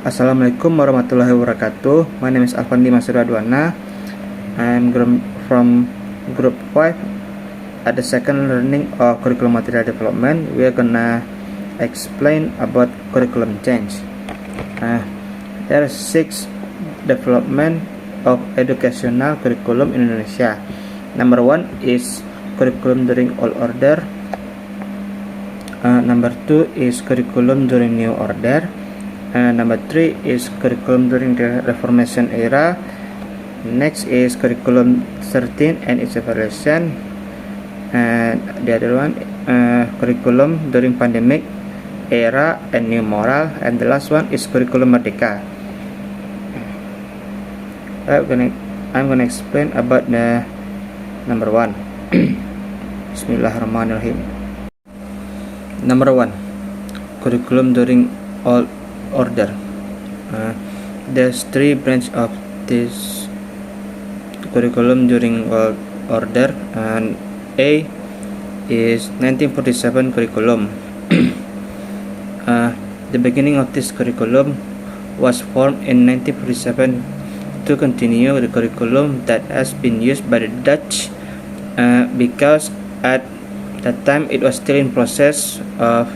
Assalamualaikum warahmatullahi wabarakatuh. My name is Alfandi Masuradwana. I'm from Group 5 at the second learning of curriculum material development. We are gonna explain about curriculum change. There are 6 development of educational curriculum in Indonesia. Number 1 is curriculum during old order. Number 2 is curriculum during new order. Number 3 is curriculum during the Reformation era. Next is curriculum 13 and its evaluation. And the other one, curriculum during pandemic era and new moral. And the last one is curriculum Merdeka. I'm gonna explain about the number 1. Bismillahirrahmanirrahim. Number 1, curriculum during all order. There's 3 branches of this curriculum during world order, and A is 1947 curriculum. The beginning of this curriculum was formed in 1947 to continue the curriculum that has been used by the Dutch, because at that time it was still in process of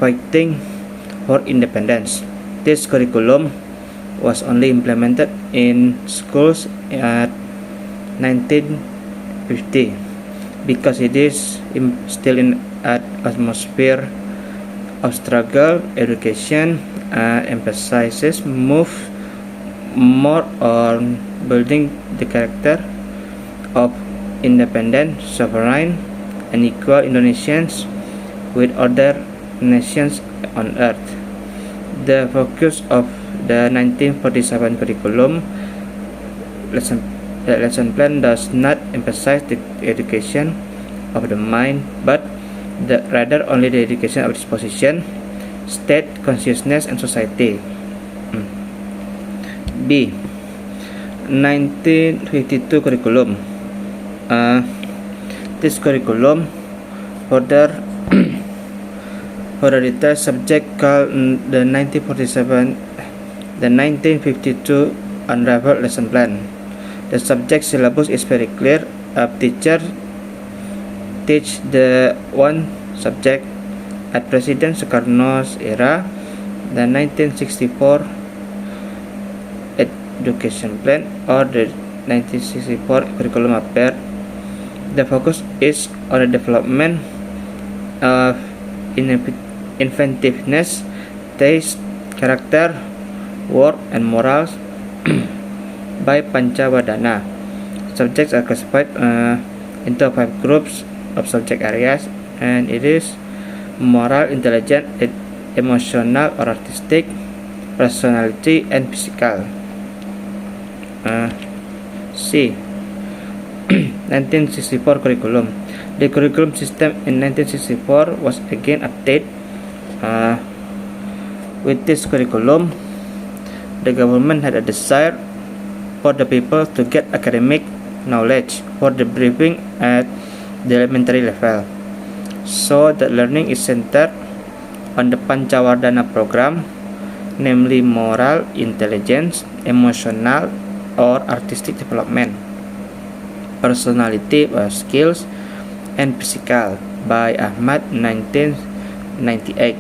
fighting for independence. This curriculum was only implemented in schools at 1950 because it is still in an atmosphere of struggle. Education emphasizes more on building the character of independent, sovereign, and equal Indonesians with other nations on earth. The focus of the 1947 curriculum lesson plan does not emphasize the education of the mind, but rather only the education of disposition, state consciousness, and society. B. 1952 curriculum. This curriculum further detailed subject called the 1952 unraveled lesson plan. The subject syllabus is very clear. Teacher teach the one subject. At President Sukarno's era, the 1964 education plan or the 1964 curriculum appeared. The focus is on the development of inventiveness, taste, character, work, and morals by Pancawadana. Subjects are classified into 5 groups of subject areas, and it is moral, intelligent, emotional or artistic, personality, and physical. C. 1964 curriculum. The curriculum system in 1964 was again updated. With this curriculum, the government had a desire for the people to get academic knowledge for the briefing at the elementary level. So the learning is centered on the Pancawardhana program, namely moral, intelligence, emotional or artistic development, personality or skills, and physical by Ahmad 1998.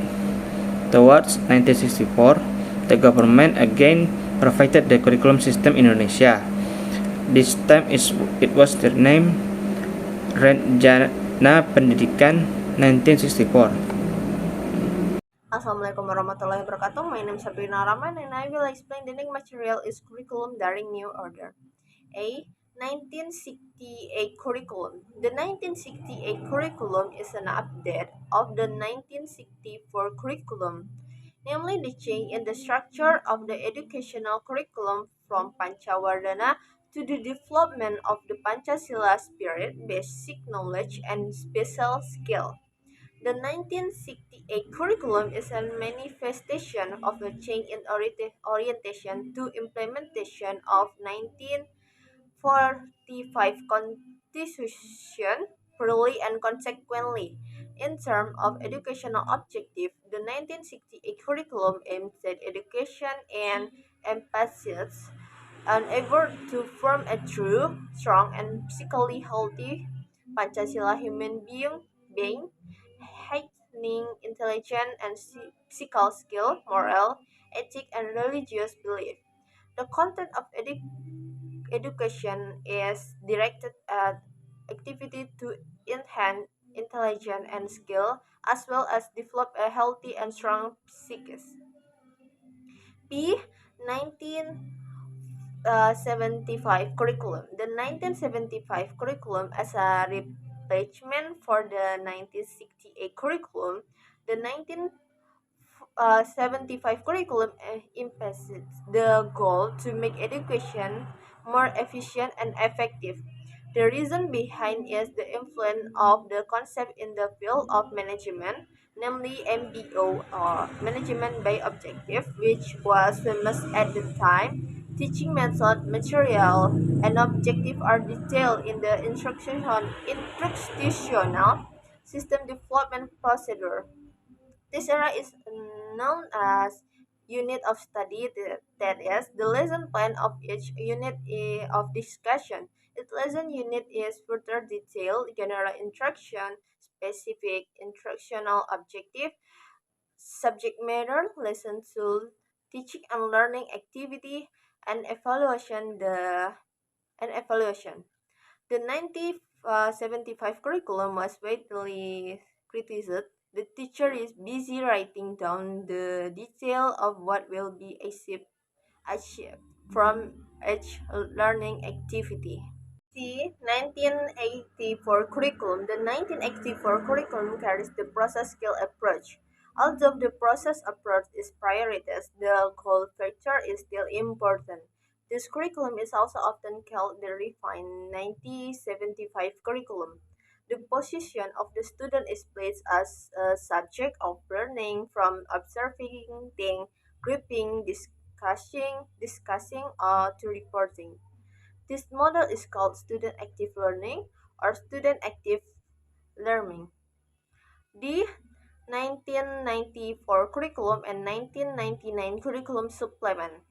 Towards 1964, the government again provided the curriculum system in Indonesia. This time it was renamed Rencana Pendidikan 1964. Assalamualaikum warahmatullahi wabarakatuh. My name is Sabrina Rahman and I will explain the next material is curriculum during new order. A. 1968 curriculum. The 1968 curriculum is an update of the 1964 curriculum, namely the change in the structure of the educational curriculum from Pancawardhana to the development of the Pancasila spirit, basic knowledge, and special skill. The 1968 curriculum is a manifestation of a change in orientation to implementation of 1945 Constitution purely and consequently. In terms of educational objective, the 1968 curriculum aims at education and emphasizes an effort to form a true, strong, and physically healthy Pancasila being, heightening intelligence and physical skill, moral, ethic, and religious belief. The content of education is directed at activity to enhance intelligence and skill, as well as develop a healthy and strong psyche. P. 1975 curriculum. The 1975 curriculum as a replacement for the 1968 curriculum. The 1975 curriculum emphasizes the goal to make education more efficient and effective. The reason behind is the influence of the concept in the field of management, namely MBO or Management by Objective, which was famous at the time. Teaching method, material, and objective are detailed in the instructional system development procedure. This area is known as unit of study, that is, the lesson plan of each unit of discussion. Its lesson unit is further detailed, general instruction, specific instructional objective, subject matter, lesson tool, teaching and learning activity, and evaluation. The 1975 curriculum was widely criticized. The teacher is busy writing down the detail of what will be achieved from each learning activity. The 1984 curriculum. The 1984 curriculum carries the process skill approach. Although the process approach is prioritized, the goal factor is still important. This curriculum is also often called the refined 1975 curriculum. The position of the student is placed as a subject of learning from observing, grouping, discussing, or to reporting. This model is called student active learning or student active learning. The 1994 curriculum and 1999 curriculum supplement.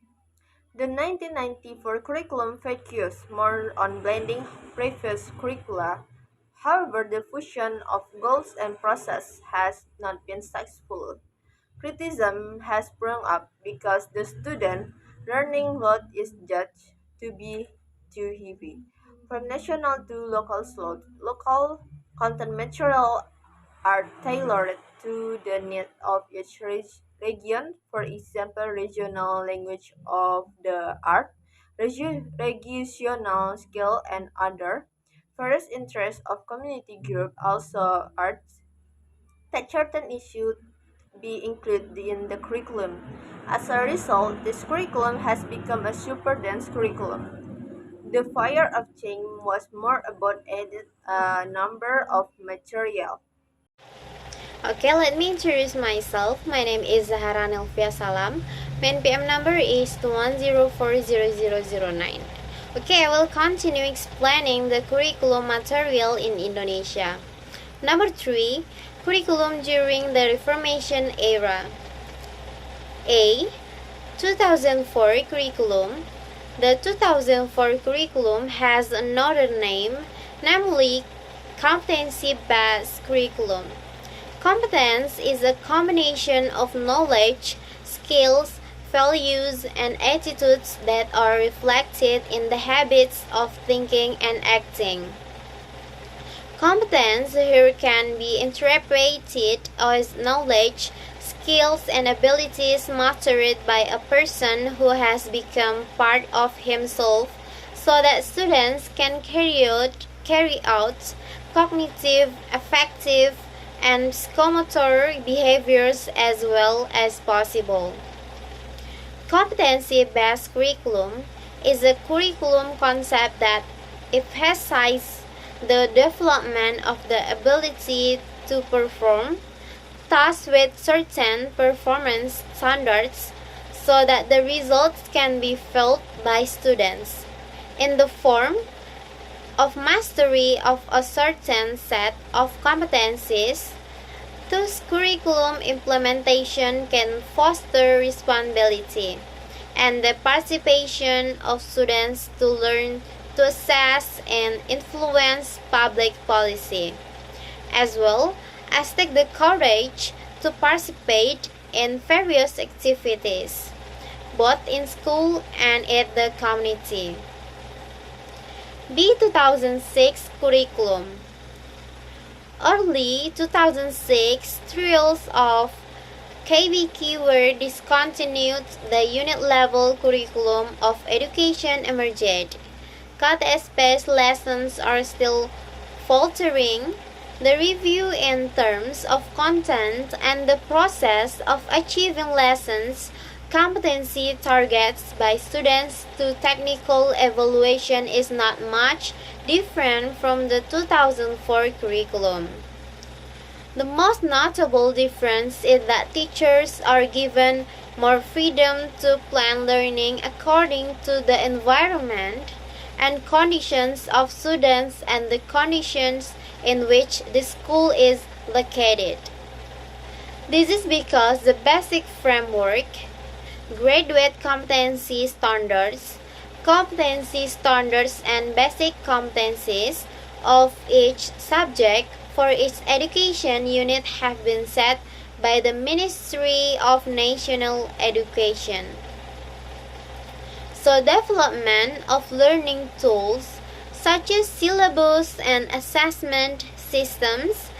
The 1994 curriculum focused more on blending previous curricula. However, the fusion of goals and process has not been successful. Criticism has sprung up because the student learning load is judged to be too heavy. From national to local slot, local content material are tailored to the needs of each region. For example, regional language of the art, regional skill, and other. First interest of community group also arts that certain issues be included in the curriculum. As a result, this curriculum has become a super dense curriculum. The fire of change was more about added number of material. Okay, let me introduce myself. My name is Zahara Nelvia Salam. My NPM number is 210400009. Okay, I will continue explaining the curriculum material in Indonesia. Number 3, curriculum during the Reformation era. A. 2004 curriculum. The 2004 curriculum has another name, namely competency-based curriculum. Competence is a combination of knowledge, skills, values, and attitudes that are reflected in the habits of thinking and acting. Competence here can be interpreted as knowledge, skills, and abilities mastered by a person who has become part of himself so that students can carry out cognitive, affective, and psychomotor behaviors as well as possible. Competency-based curriculum is a curriculum concept that emphasizes the development of the ability to perform tasks with certain performance standards so that the results can be felt by students in the form of mastery of a certain set of competencies, Thus, curriculum implementation can foster responsibility and the participation of students to learn to assess and influence public policy, as well as take the courage to participate in various activities, both in school and in the community. B 2006 curriculum. Early 2006 trials of KBQ were discontinued. The unit-level curriculum of education emerged. KTSP's lessons are still faltering. The review in terms of content and the process of achieving lessons competency targets by students to technical evaluation is not much different from the 2004 curriculum. The most notable difference is that teachers are given more freedom to plan learning according to the environment and conditions of students and the conditions in which the school is located. This is because the basic framework, graduate competency standards, and basic competencies of each subject for each education unit have been set by the Ministry of National Education. So development of learning tools such as syllabus and assessment systems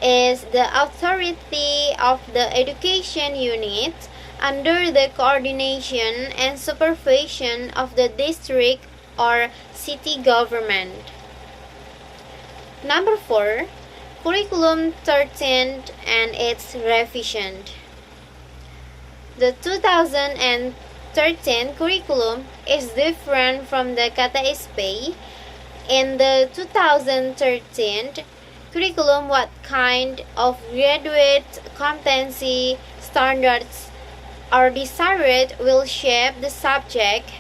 is the authority of the education unit under the coordination and supervision of the district or city government. Number 4. Curriculum 13 and its revision. The 2013 curriculum is different from the KTSP. In the 2013 curriculum, what kind of graduate competency standards are desired will shape the subject.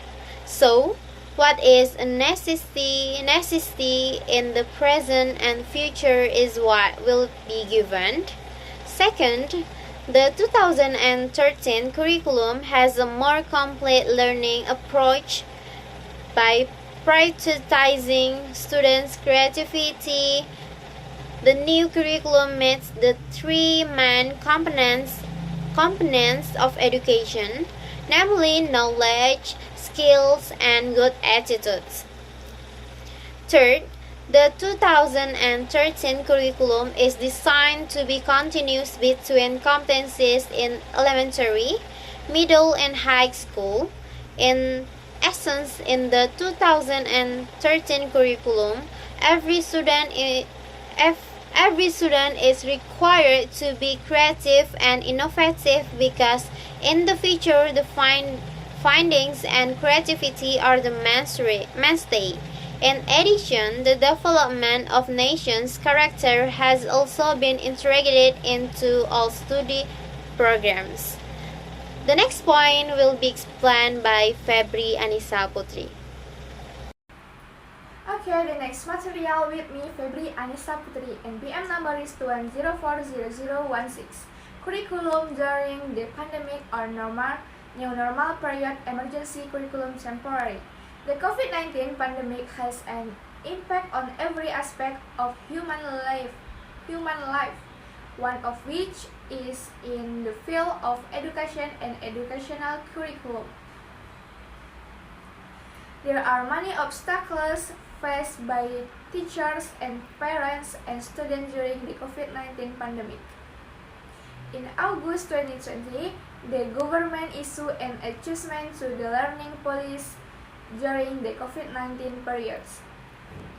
So, what is a necessity in the present and future is what will be given. Second, the 2013 curriculum has a more complete learning approach by prioritizing students' creativity. The new curriculum meets the three main components of education, namely knowledge, skills, and good attitudes. Third, the 2013 curriculum is designed to be continuous between competencies in elementary, middle, and high school. In essence, in the 2013 curriculum, every student is required to be creative and innovative because in the future the findings and creativity are the mainstay. In addition, the development of nations' character has also been integrated into all study programs. The next point will be explained by Febri Anissa Putri. Okay, the next material with me, Febri Anissa Putri, and BM number is 21040016. Curriculum during the pandemic or new normal period emergency curriculum temporary. The COVID-19 pandemic has an impact on every aspect of human life, one of which is in the field of education and educational curriculum. There are many obstacles faced by teachers and parents and students during the COVID-19 pandemic. In August 2020, the government issued an adjustment to the learning policy during the COVID-19 periods.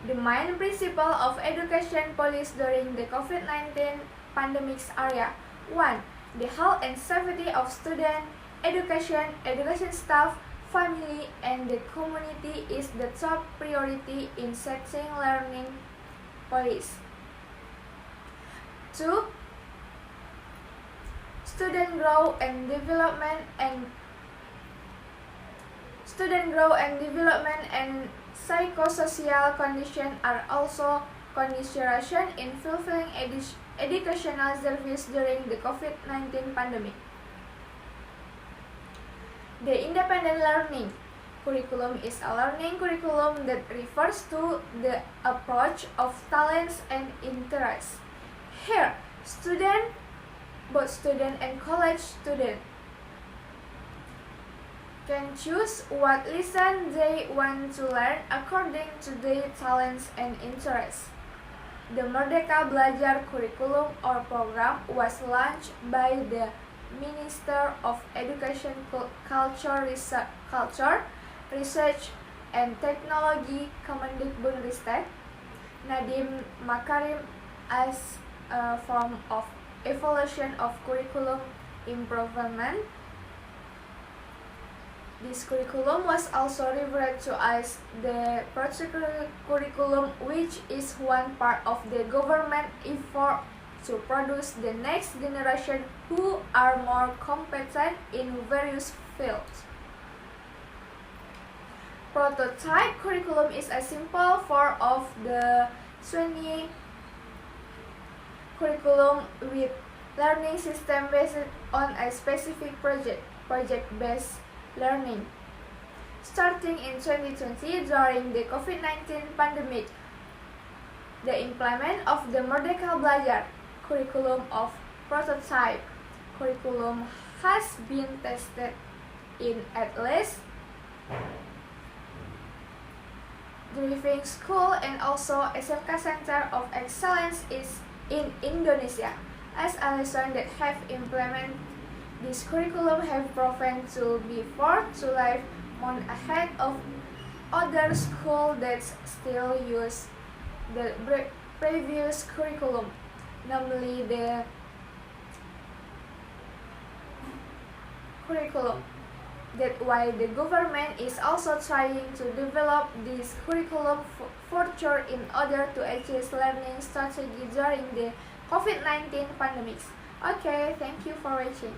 The main principle of education policy during the COVID-19 pandemic's area: 1. The health and safety of students, education staff, family, and the community is the top priority in setting learning policy. 2. Student growth and development and psychosocial conditions are also consideration in fulfilling educational service during the COVID-19 pandemic. The independent learning curriculum is a learning curriculum that refers to the approach of talents and interests. Here, both student and college student, can choose what lesson they want to learn according to their talents and interests. The Merdeka Belajar curriculum or program was launched by the Minister of Education, Culture, Research and Technology Kemendikbudristek Nadiem Makarim as a form of evaluation of curriculum improvement. This curriculum was also referred to as the project curriculum, which is one part of the government effort to produce the next generation who are more competent in various fields. Prototype curriculum is a simple form of the 20 curriculum with learning system based on a specific project-based learning. Starting in 2020 during the COVID-19 pandemic, the implement of the Merdeka Belajar curriculum of prototype curriculum has been tested in at least driving school and also SMK Center of Excellence is in Indonesia, as a lesson that have implemented this curriculum have proven to be far to life months ahead of other schools that still use the previous curriculum, namely the curriculum. That's why the government is also trying to develop this curriculum further in order to achieve learning strategy during the COVID-19 pandemic. Okay, thank you for watching.